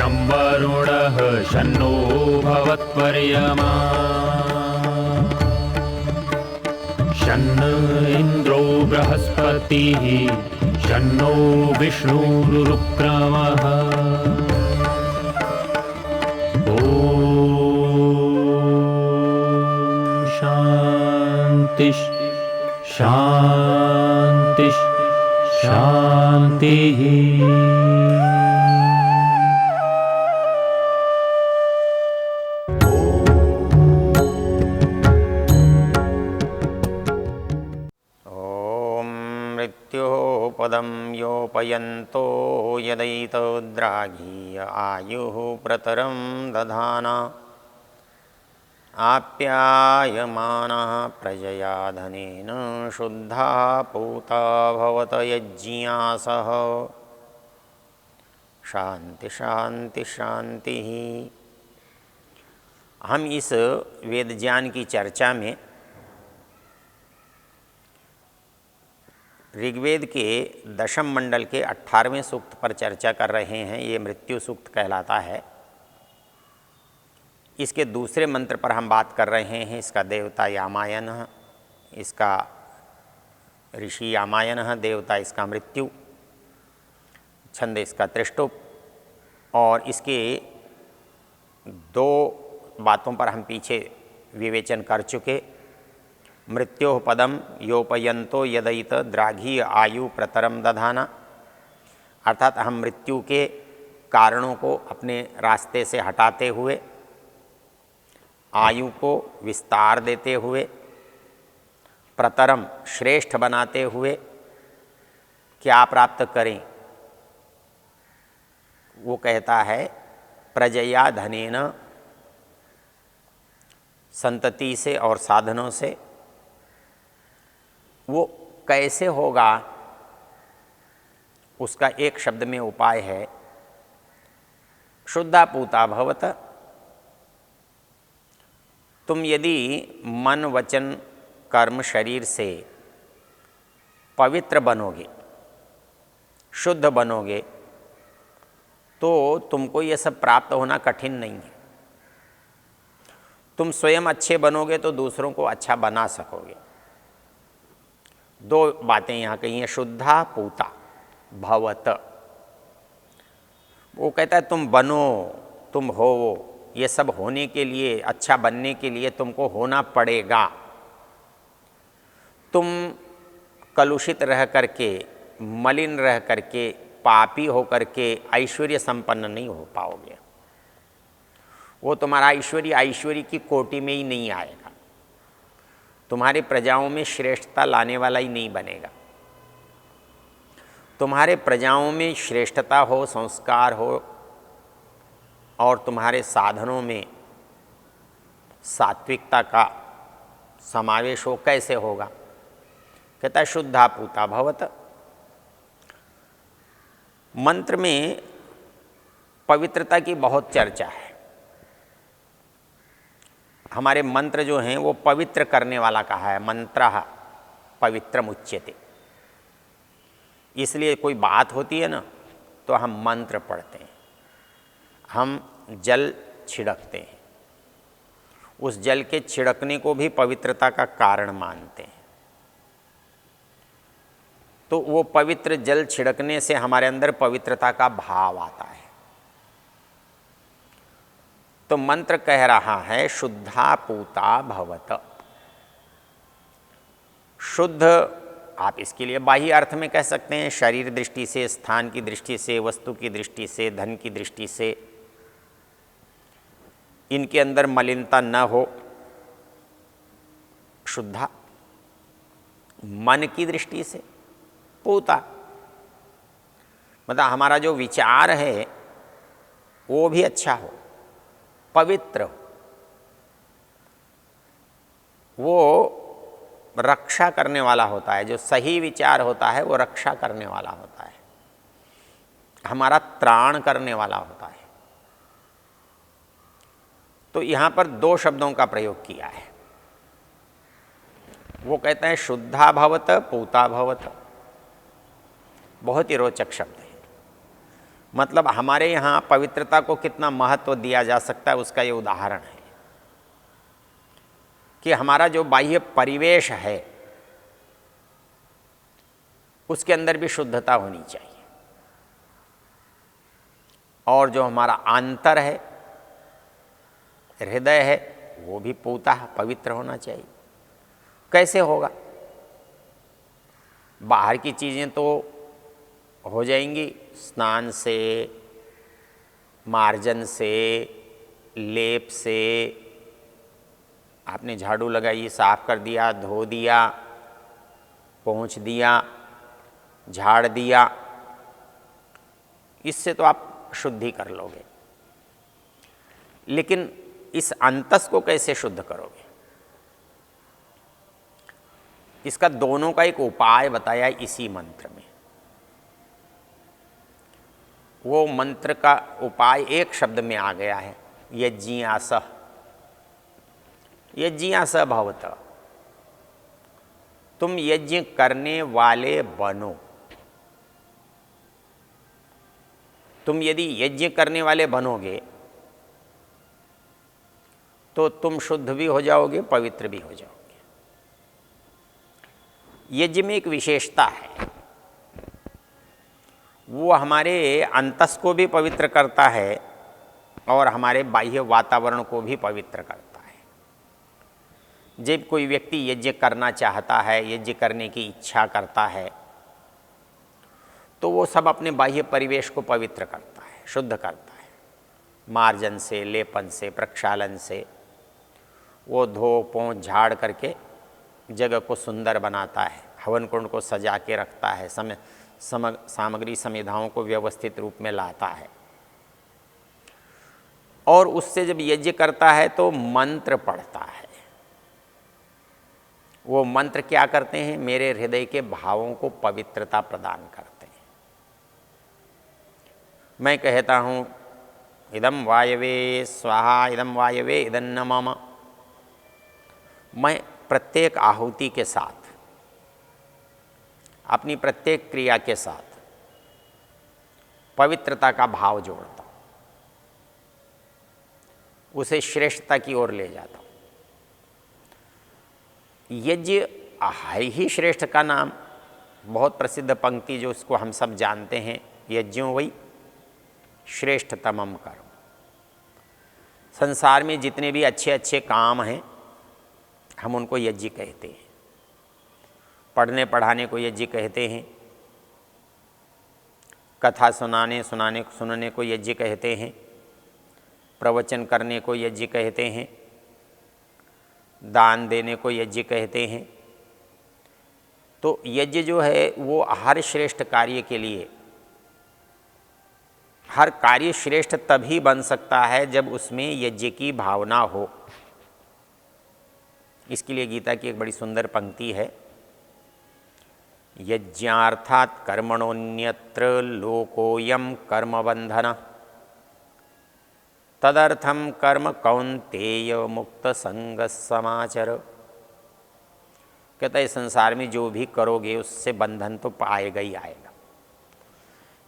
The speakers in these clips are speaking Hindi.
शं वरुणः शन्नो भवत्वर्यमा शन्न इन्द्रो बृहस्पतिः शन्नो विष्णुरुक्रमः ॐ शान्ति शान्ति शान्तिः। पदं योपयन्तो यदैतद्राघीय आयुः प्रतरं दधाना आप्यायमानः प्रजया धनेन शुद्धा पूता भवत यज्ञासः। शांति शांति शांति। हम इस वेद ज्ञान की चर्चा में ऋग्वेद के दशम मंडल के 18वें सूक्त पर चर्चा कर रहे हैं। ये मृत्यु सूक्त कहलाता है। इसके दूसरे मंत्र पर हम बात कर रहे हैं। इसका देवता यामायन, इसका ऋषि यामायन, देवता इसका मृत्यु, छंद इसका त्रिष्टुप। और इसके दो बातों पर हम पीछे विवेचन कर चुके। मृत्यो पदम योपयंतो यदयित द्राघी आयु प्रतरम दधाना, अर्थात हम मृत्यु के कारणों को अपने रास्ते से हटाते हुए, आयु को विस्तार देते हुए, प्रतरम श्रेष्ठ बनाते हुए क्या प्राप्त करें। वो कहता है प्रजया धनेन, संतति से और साधनों से। वो कैसे होगा, उसका एक शब्द में उपाय है शुद्धा पूता भवत। तुम यदि मन वचन कर्म शरीर से पवित्र बनोगे, शुद्ध बनोगे, तो तुमको ये सब प्राप्त होना कठिन नहीं है। तुम स्वयं अच्छे बनोगे तो दूसरों को अच्छा बना सकोगे। दो बातें यहाँ कही हैं, शुद्धा पूता भवत। वो कहता है तुम बनो, तुम हो। ये सब होने के लिए, अच्छा बनने के लिए तुमको होना पड़ेगा। तुम कलुषित रह करके, मलिन रह करके, पापी हो करके ऐश्वर्य संपन्न नहीं हो पाओगे। वो तुम्हारा ऐश्वर्य की कोटि में ही नहीं आएगा। तुम्हारे प्रजाओं में श्रेष्ठता लाने वाला ही नहीं बनेगा। तुम्हारे प्रजाओं में श्रेष्ठता हो, संस्कार हो, और तुम्हारे साधनों में सात्विकता का समावेश हो, कैसे होगा। कहता है शुद्धा पूता भवत। मंत्र में पवित्रता की बहुत चर्चा है। हमारे मंत्र जो हैं वो पवित्र करने वाला कहा है। मंत्रः पवित्रम उच्यते। इसलिए कोई बात होती है ना, तो हम मंत्र पढ़ते हैं, हम जल छिड़कते हैं। उस जल के छिड़कने को भी पवित्रता का कारण मानते हैं। तो वो पवित्र जल छिड़कने से हमारे अंदर पवित्रता का भाव आता है। तो मंत्र कह रहा है शुद्धा पूता भवत। शुद्ध आप इसके लिए बाह्य अर्थ में कह सकते हैं, शरीर दृष्टि से, स्थान की दृष्टि से, वस्तु की दृष्टि से, धन की दृष्टि से। इनके अंदर मलिनता न हो, शुद्धा। मन की दृष्टि से पूता, मतलब हमारा जो विचार है वो भी अच्छा हो, पवित्र हो। वो रक्षा करने वाला होता है। जो सही विचार होता है वो रक्षा करने वाला होता है, हमारा त्राण करने वाला होता है। तो यहाँ पर दो शब्दों का प्रयोग किया है। वो कहते हैं शुद्धा भवत, पूता भवत। बहुत ही रोचक शब्द है। मतलब हमारे यहाँ पवित्रता को कितना महत्व दिया जा सकता है उसका ये उदाहरण है कि हमारा जो बाह्य परिवेश है उसके अंदर भी शुद्धता होनी चाहिए, और जो हमारा आंतर है, हृदय है, वो भी पूतः पवित्र होना चाहिए। कैसे होगा? बाहर की चीज़ें तो हो जाएंगी स्नान से, मार्जन से, लेप से, आपने झाड़ू लगाई, साफ कर दिया, धो दिया, पोंछ दिया, झाड़ दिया, इससे तो आप शुद्धि कर लोगे। लेकिन इस अंतस को कैसे शुद्ध करोगे? इसका दोनों का एक उपाय बताया इसी मंत्र में। वो मंत्र का उपाय एक शब्द में आ गया है, यज्ञासः। यज्ञासः भवतः, तुम यज्ञ करने वाले बनो। तुम यदि यज्ञ करने वाले बनोगे तो तुम शुद्ध भी हो जाओगे, पवित्र भी हो जाओगे। यज्ञ में एक विशेषता है, वो हमारे अंतस को भी पवित्र करता है और हमारे बाह्य वातावरण को भी पवित्र करता है। जब कोई व्यक्ति यज्ञ करना चाहता है, यज्ञ करने की इच्छा करता है, तो वो सब अपने बाह्य परिवेश को पवित्र करता है, शुद्ध करता है। मार्जन से, लेपन से, प्रक्षालन से वो धो पोंछ झाड़ करके जगह को सुंदर बनाता है, हवन कुंड को सजा के रखता है, सामग्री समिधाओं को व्यवस्थित रूप में लाता है। और उससे जब यज्ञ करता है तो मंत्र पढ़ता है। वो मंत्र क्या करते हैं? मेरे हृदय के भावों को पवित्रता प्रदान करते हैं। मैं कहता हूँ इदं वायवे स्वाहा, इदं वायवे इदन्न मम। मैं प्रत्येक आहुति के साथ, अपनी प्रत्येक क्रिया के साथ पवित्रता का भाव जोड़ता हूँ, उसे श्रेष्ठता की ओर ले जाता हूँ। यज्ञ है ही श्रेष्ठ का नाम, बहुत प्रसिद्ध पंक्ति जो उसको हम सब जानते हैं, यज्ञों वही श्रेष्ठतमम कर्म। संसार में जितने भी अच्छे अच्छे काम हैं हम उनको यज्ञ कहते हैं। पढ़ने पढ़ाने को यज्ञ कहते हैं, कथा सुनने को यज्ञ कहते हैं, प्रवचन करने को यज्ञ कहते हैं, दान देने को यज्ञ कहते हैं। तो यज्ञ जो है वो हर श्रेष्ठ कार्य के लिए, हर कार्य श्रेष्ठ तभी बन सकता है जब उसमें यज्ञ की भावना हो। इसके लिए गीता की एक बड़ी सुंदर पंक्ति है, यज्ञार्थात् कर्मणोऽन्यत्र लोकोऽयं कर्मबन्धन तदर्थम कर्म कौन्तेय मुक्त संग समाचर। कहता है संसार में जो भी करोगे उससे बंधन तो आएगा ही आएगा।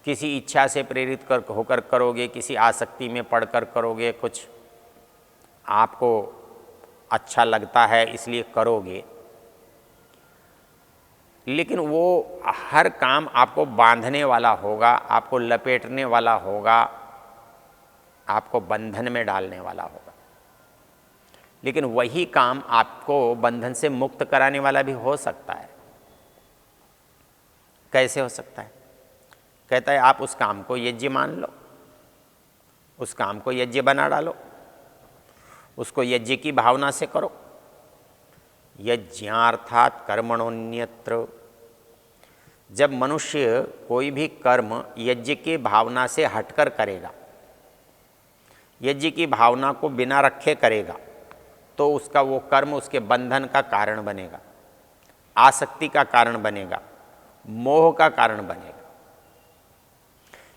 किसी इच्छा से प्रेरित होकर करोगे, किसी आसक्ति में पढ़कर करोगे, कुछ आपको अच्छा लगता है इसलिए करोगे, लेकिन वो हर काम आपको बांधने वाला होगा, आपको लपेटने वाला होगा, आपको बंधन में डालने वाला होगा। लेकिन वही काम आपको बंधन से मुक्त कराने वाला भी हो सकता है। कैसे हो सकता है? कहता है आप उस काम को यज्ञ मान लो, उस काम को यज्ञ बना डालो, उसको यज्ञ की भावना से करो। यज्ञार्थात् कर्मणोऽन्यत्र, जब मनुष्य कोई भी कर्म यज्ञ की भावना से हटकर करेगा, यज्ञ की भावना को बिना रखे करेगा, तो उसका वो कर्म उसके बंधन का कारण बनेगा, आसक्ति का कारण बनेगा, मोह का कारण बनेगा।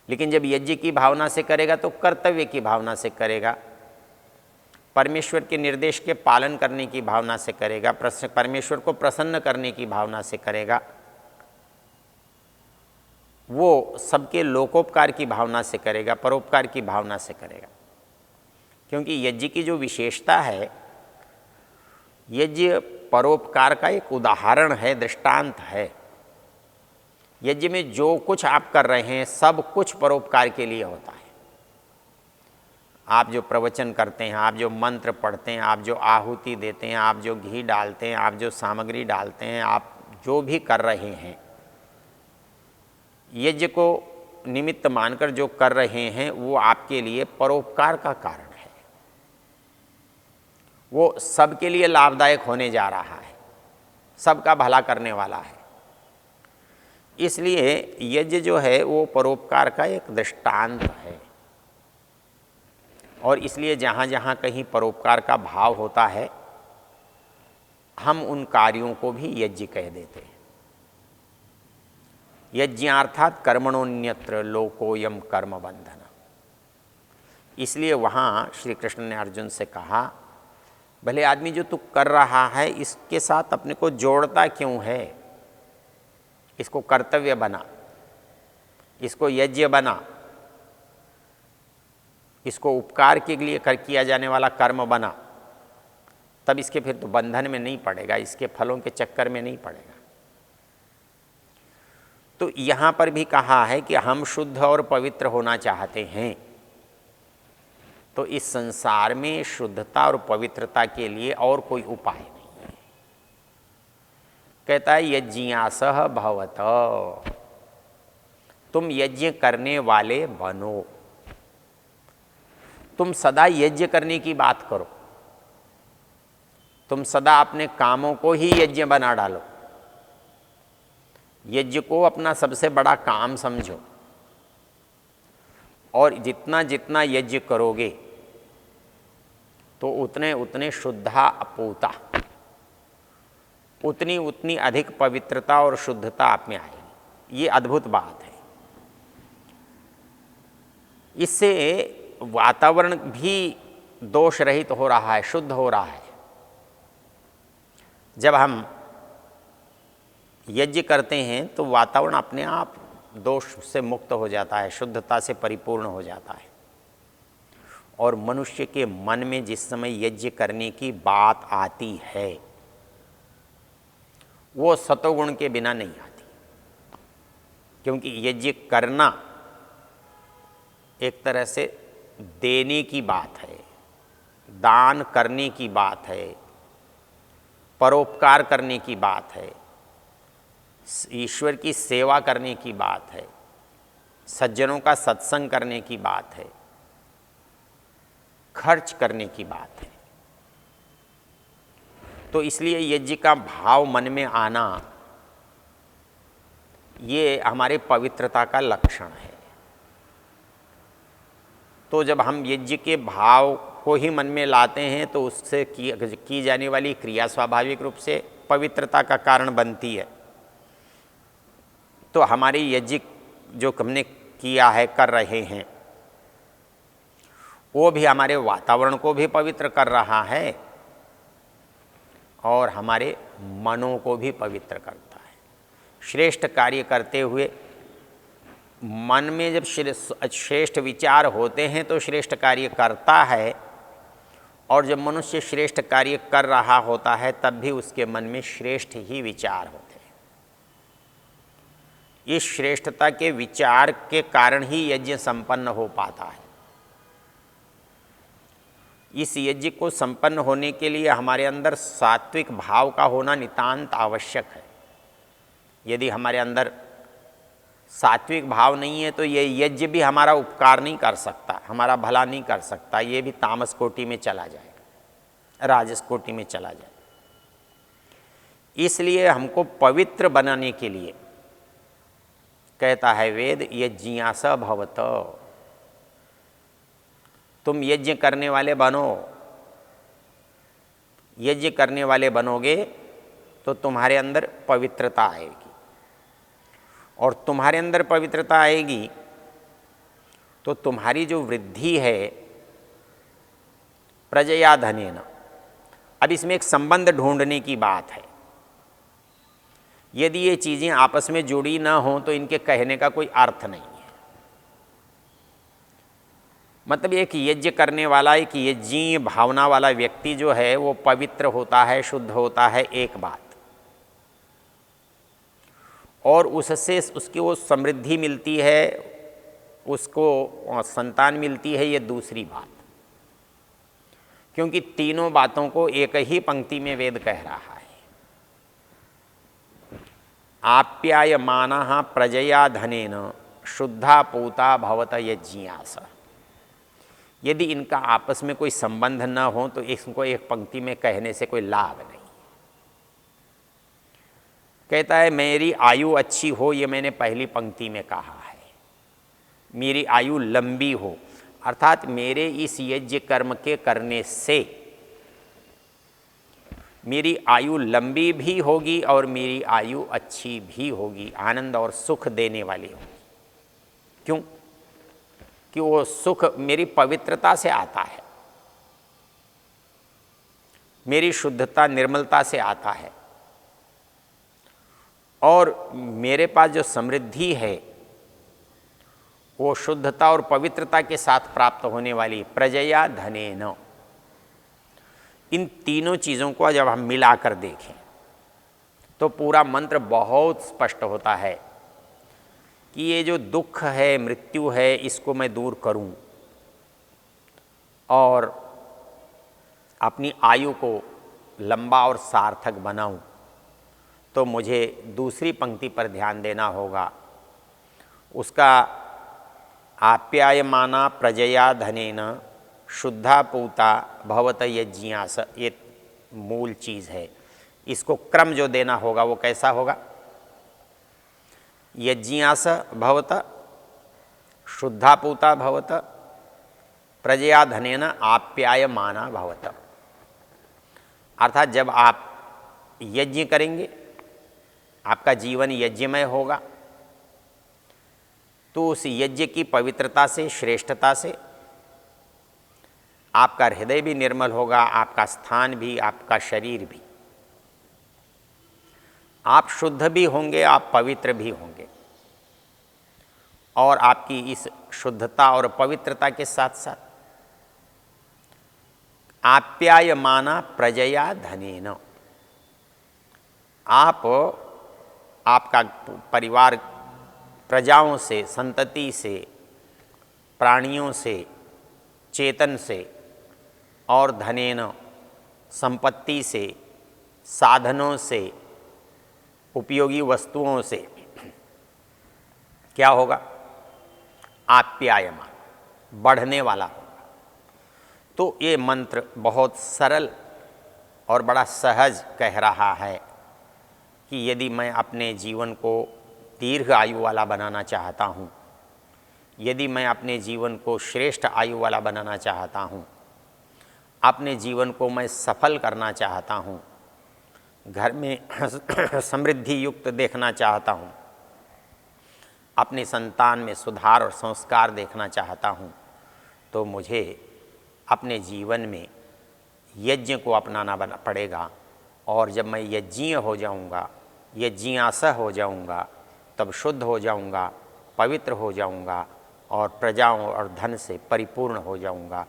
लेकिन जब यज्ञ की भावना से करेगा तो कर्तव्य की भावना से करेगा, परमेश्वर के निर्देश के पालन करने की भावना से करेगा, परमेश्वर को प्रसन्न करने की भावना से करेगा, वो सबके लोकोपकार की भावना से करेगा, परोपकार की भावना से करेगा। क्योंकि यज्ञ की जो विशेषता है, यज्ञ परोपकार का एक उदाहरण है, दृष्टांत है। यज्ञ में जो कुछ आप कर रहे हैं सब कुछ परोपकार के लिए होता है। आप जो प्रवचन करते हैं, आप जो मंत्र पढ़ते हैं, आप जो आहुति देते हैं, आप जो घी डालते हैं, आप जो सामग्री डालते हैं, आप जो भी कर रहे हैं, यज्ञ को निमित्त मानकर जो कर रहे हैं वो आपके लिए परोपकार का कारण है। वो सबके लिए लाभदायक होने जा रहा है, सबका भला करने वाला है। इसलिए यज्ञ जो है वो परोपकार का एक दृष्टांत है। और इसलिए जहाँ जहाँ कहीं परोपकार का भाव होता है, हम उन कार्यों को भी यज्ञ कह देते हैं। यज्ञार्थात कर्मणोन्यत्र लोकोयम कर्म बंधन। इसलिए वहाँ श्री कृष्ण ने अर्जुन से कहा, भले आदमी जो तू कर रहा है इसके साथ अपने को जोड़ता क्यों है? इसको कर्तव्य बना, इसको यज्ञ बना, इसको उपकार के लिए किया जाने वाला कर्म बना, तब इसके फिर तो बंधन में नहीं पड़ेगा, इसके फलों के चक्कर में नहीं पड़ेगा। तो यहाँ पर भी कहा है कि हम शुद्ध और पवित्र होना चाहते हैं, तो इस संसार में शुद्धता और पवित्रता के लिए और कोई उपाय नहीं है। कहता है यज्ञासः भवत, तुम यज्ञ करने वाले बनो, तुम सदा यज्ञ करने की बात करो, तुम सदा अपने कामों को ही यज्ञ बना डालो, यज्ञ को अपना सबसे बड़ा काम समझो। और जितना जितना यज्ञ करोगे तो उतने उतने शुद्धा अपूता, उतनी उतनी अधिक पवित्रता और शुद्धता आप में आएगी। ये अद्भुत बात है। इससे वातावरण भी दोष रहित हो रहा है, शुद्ध हो रहा है। जब हम यज्ञ करते हैं तो वातावरण अपने आप दोष से मुक्त हो जाता है, शुद्धता से परिपूर्ण हो जाता है। और मनुष्य के मन में जिस समय यज्ञ करने की बात आती है वो सतोगुण के बिना नहीं आती। क्योंकि यज्ञ करना एक तरह से देने की बात है, दान करने की बात है, परोपकार करने की बात है, ईश्वर की सेवा करने की बात है, सज्जनों का सत्संग करने की बात है, खर्च करने की बात है। तो इसलिए यज्ञ का भाव मन में आना ये हमारे पवित्रता का लक्षण है। तो जब हम यज्ञ के भाव को ही मन में लाते हैं तो उससे की जाने वाली क्रिया स्वाभाविक रूप से पवित्रता का कारण बनती है। तो हमारी यज्ञ जो हमने किया है, कर रहे हैं, वो भी हमारे वातावरण को भी पवित्र कर रहा है और हमारे मनों को भी पवित्र करता है। श्रेष्ठ कार्य करते हुए मन में जब श्रेष्ठ विचार होते हैं तो श्रेष्ठ कार्य करता है, और जब मनुष्य श्रेष्ठ कार्य कर रहा होता है तब भी उसके मन में श्रेष्ठ ही विचार होते हैं। इस श्रेष्ठता के विचार के कारण ही यज्ञ संपन्न हो पाता है। इस यज्ञ को संपन्न होने के लिए हमारे अंदर सात्विक भाव का होना नितांत आवश्यक है। यदि हमारे अंदर सात्विक भाव नहीं है तो ये यज्ञ भी हमारा उपकार नहीं कर सकता, हमारा भला नहीं कर सकता, ये भी तामस कोटि में चला जाएगा, राजस कोटि में चला जाएगा। इसलिए हमको पवित्र बनाने के लिए कहता है वेद यज्ञास भवत, तुम यज्ञ करने वाले बनो। यज्ञ करने वाले बनोगे तो तुम्हारे अंदर पवित्रता आएगी, और तुम्हारे अंदर पवित्रता आएगी तो तुम्हारी जो वृद्धि है प्रजया धनेन। अब इसमें एक संबंध ढूंढने की बात है यदि ये चीज़ें आपस में जुड़ी ना हों तो इनके कहने का कोई अर्थ नहीं है। मतलब एक यज्ञ करने वाला, एक यज्ञीय भावना वाला व्यक्ति जो है वो पवित्र होता है, शुद्ध होता है, एक बात, और उससे उसकी वो समृद्धि मिलती है, उसको संतान मिलती है, ये दूसरी बात। क्योंकि तीनों बातों को एक ही पंक्ति में वेद कह रहा है। आप्यायमानः प्रजया धनेन शुद्धा पूता भवत यज्ञास। यदि इनका आपस में कोई संबंध न हो तो इसको एक पंक्ति में कहने से कोई लाभ नहीं। कहता है मेरी आयु अच्छी हो, ये मैंने पहली पंक्ति में कहा है, मेरी आयु लंबी हो, अर्थात मेरे इस यज्ञ कर्म के करने से मेरी आयु लंबी भी होगी और मेरी आयु अच्छी भी होगी, आनंद और सुख देने वाली होगी। क्यों? कि वो सुख मेरी पवित्रता से आता है, मेरी शुद्धता निर्मलता से आता है, और मेरे पास जो समृद्धि है वो शुद्धता और पवित्रता के साथ प्राप्त होने वाली प्रजया धनेन। इन तीनों चीज़ों को जब हम मिलाकर देखें तो पूरा मंत्र बहुत स्पष्ट होता है कि ये जो दुख है, मृत्यु है, इसको मैं दूर करूं और अपनी आयु को लंबा और सार्थक बनाऊं, तो मुझे दूसरी पंक्ति पर ध्यान देना होगा। उसका आप्यायमाना प्रजया धनेन शुद्धा पूता भवत यज्ञास, ये मूल चीज़ है। इसको क्रम जो देना होगा वो कैसा होगा? यज्ञास भवत, शुद्धा पूता भवत, प्रजया धनेन आप्यायमाना भवत। अर्थात जब आप यज्ञ करेंगे, आपका जीवन यज्ञमय होगा, तो उस यज्ञ की पवित्रता से, श्रेष्ठता से आपका हृदय भी निर्मल होगा, आपका स्थान भी, आपका शरीर भी। आप शुद्ध भी होंगे, आप पवित्र भी होंगे, और आपकी इस शुद्धता और पवित्रता के साथ साथ आप्यायमाना प्रजया धनेन, आपका परिवार प्रजाओं से, संतति से, प्राणियों से, चेतन से और धनेन संपत्ति से, साधनों से, उपयोगी वस्तुओं से क्या होगा? आप्यायमान, बढ़ने वाला होगा। तो ये मंत्र बहुत सरल और बड़ा सहज कह रहा है कि यदि मैं अपने जीवन को दीर्घ आयु वाला बनाना चाहता हूँ, यदि मैं अपने जीवन को श्रेष्ठ आयु वाला बनाना चाहता हूँ, अपने जीवन को मैं सफल करना चाहता हूँ, घर में समृद्धि युक्त देखना चाहता हूँ, अपने संतान में सुधार और संस्कार देखना चाहता हूँ, तो मुझे अपने जीवन में यज्ञ को अपनाना पड़ेगा। और जब मैं यज्ञीय हो जाऊँगा, यज्ञासह हो जाऊँगा, तब शुद्ध हो जाऊँगा, पवित्र हो जाऊँगा और प्रजाओं और धन से परिपूर्ण हो जाऊँगा।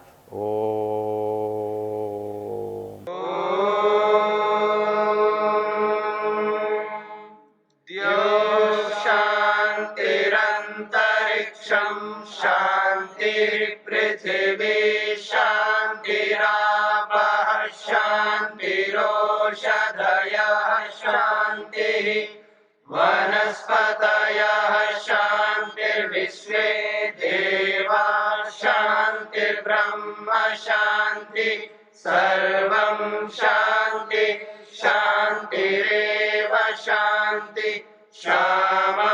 शांतिरंतरिक्षं शांतिर्पृथिवी शांतिरापः शांतिरोषधयः शांतिः वनस्पतयः शांतिर्विश्वे देवा शांतिर्ब्रह्म शांति सर्वं शांति शांतिरेव शांति शामा